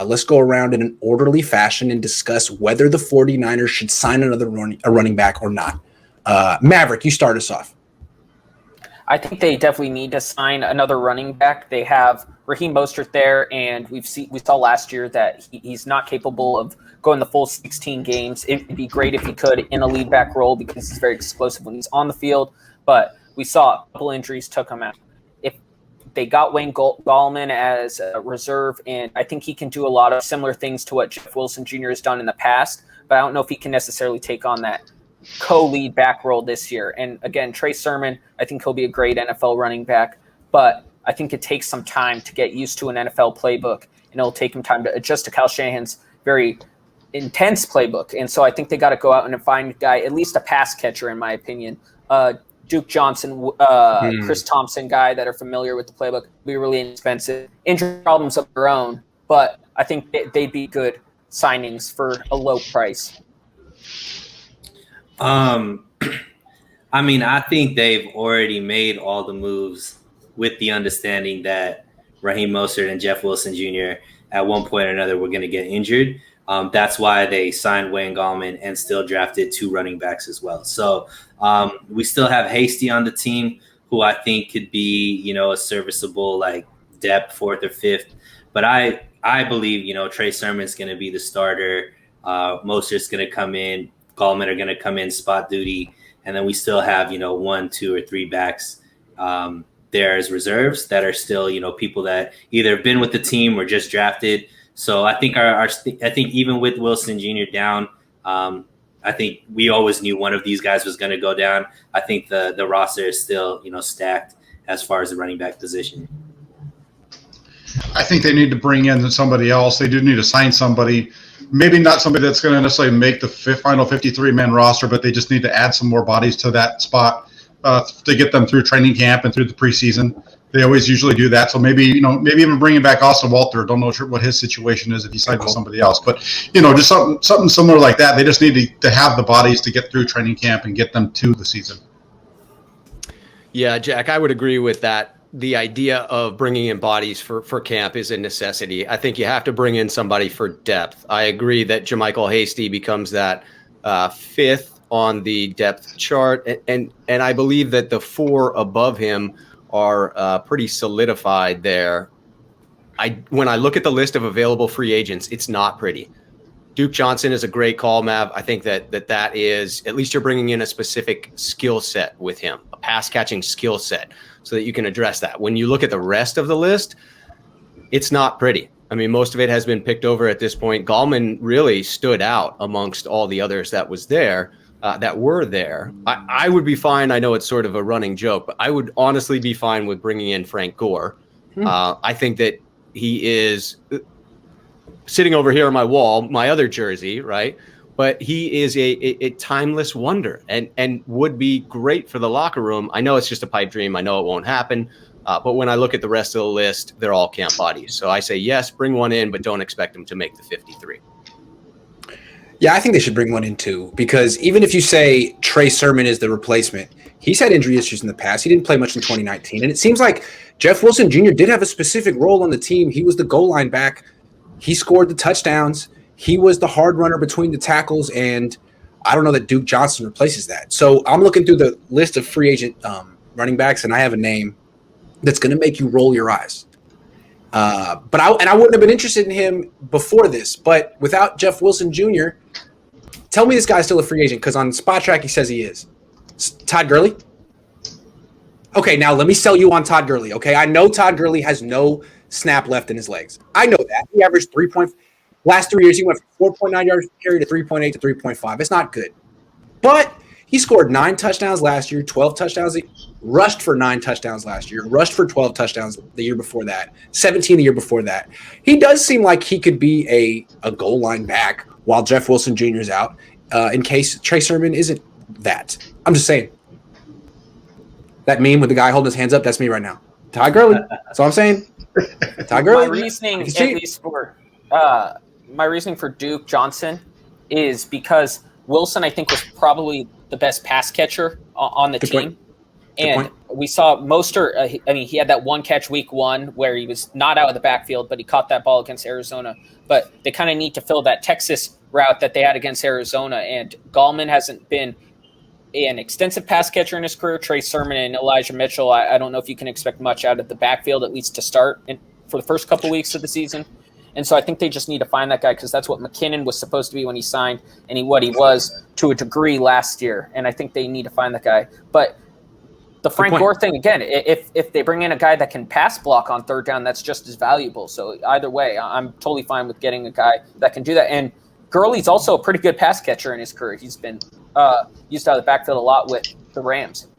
let's go around in an orderly fashion and discuss whether the 49ers should sign a running back or not. Maverick, you start us off. I think they definitely need to sign another running back. They have Raheem Mostert there, and we saw last year that he's not capable of going the full 16 games. It'd be great if he could in a lead back role because he's very explosive when he's on the field. But we saw a couple injuries took him out. If they got Wayne Gallman as a reserve, and I think he can do a lot of similar things to what Jeff Wilson Jr. has done in the past, but I don't know if he can necessarily take on that co-lead back role this year. And again, Trey Sermon, I think he'll be a great NFL running back, but I think it takes some time to get used to an NFL playbook, and it'll take him time to adjust to Kyle Shanahan's very intense playbook. And so I think they got to go out and find a guy, at least a pass catcher, in my opinion. Duke Johnson, Chris Thompson guy that are familiar with the playbook, be really inexpensive. Injury problems of their own, but I think they'd be good signings for a low price. I mean, I think they've already made all the moves with the understanding that Raheem Mostert and Jeff Wilson Jr. at one point or another were going to get injured. That's why they signed Wayne Gallman and still drafted 2 running backs as well. So we still have Hasty on the team, who I think could be, a serviceable like depth 4th or 5th. But I believe, Trey Sermon's going to be the starter. Mostert's going to come in. Gallman are going to come in spot duty. And then we still have, 1, 2, or 3 backs there as reserves that are still, people that either have been with the team or just drafted. So I think I think even with Wilson Jr. down, I think we always knew one of these guys was going to go down. I think the roster is still, stacked as far as the running back position. I think they need to bring in somebody else. They do need to sign somebody. Maybe not somebody that's going to necessarily make the final 53-man roster, but they just need to add some more bodies to that spot to get them through training camp and through the preseason. They always usually do that. So maybe even bringing back Austin Walter. Don't know what his situation is if he signed with somebody else. But, just something similar like that. They just need to have the bodies to get through training camp and get them to the season. Yeah, Jack, I would agree with that. The idea of bringing in bodies for camp is a necessity. I think you have to bring in somebody for depth. I agree that JaMychal Hasty becomes that 5th on the depth chart. And I believe that the 4 above him are pretty solidified there. When I look at the list of available free agents, it's not pretty. Duke Johnson is a great call, Mav. I think that is, at least you're bringing in a specific skill set with him, a pass catching skill set, so that you can address that. When you look at the rest of the list, it's not pretty. I mean, most of it has been picked over at this point. Gallman really stood out amongst all the others that were there. I would be fine. I know it's sort of a running joke, but I would honestly be fine with bringing in Frank Gore. I think that he is sitting over here on my wall, my other jersey, right? But he is a timeless wonder and would be great for the locker room. I know it's just a pipe dream. I know it won't happen. But when I look at the rest of the list, they're all camp bodies. So I say, yes, bring one in, but don't expect them to make the 53. Yeah, I think they should bring one in too, because even if you say Trey Sermon is the replacement, he's had injury issues in the past. He didn't play much in 2019. And it seems like Jeff Wilson Jr. did have a specific role on the team. He was the goal line back. He scored the touchdowns. He was the hard runner between the tackles. And I don't know that Duke Johnson replaces that. So I'm looking through the list of free agent running backs, and I have a name that's going to make you roll your eyes. But I wouldn't have been interested in him before this. But without Jeff Wilson Jr., tell me this guy's still a free agent, because on Spot Track he says he is. Todd Gurley? Okay, now let me sell you on Todd Gurley, okay? I know Todd Gurley has no snap left in his legs. I know that. He averaged last 3 years, he went from 4.9 yards per carry to 3.8 to 3.5. It's not good. But he scored 9 touchdowns last year, 12 touchdowns, rushed for 9 touchdowns last year, rushed for 12 touchdowns the year before that, 17 the year before that. He does seem like he could be a goal line back while Jeff Wilson Jr. is out, in case Trey Sermon isn't that. I'm just saying. That meme with the guy holding his hands up, that's me right now. Todd Gurley. That's all I'm saying. Todd Gurley. My reasoning for Duke Johnson is because Wilson, I think, was probably the best pass catcher on the team. And we saw Mostert. He had that one catch week 1 where he was not out of the backfield, but he caught that ball against Arizona. But they kind of need to fill that Texas route that they had against Arizona. And Gallman hasn't been an extensive pass catcher in his career. Trey Sermon and Elijah Mitchell, I don't know if you can expect much out of the backfield, at least to start for the first couple weeks of the season. And so I think they just need to find that guy because that's what McKinnon was supposed to be when he signed and what he was to a degree last year. And I think they need to find that guy. But the Frank Gore thing, again, if they bring in a guy that can pass block on third down, that's just as valuable. So either way, I'm totally fine with getting a guy that can do that. And Gurley's also a pretty good pass catcher in his career. He's been used out of the backfield a lot with the Rams.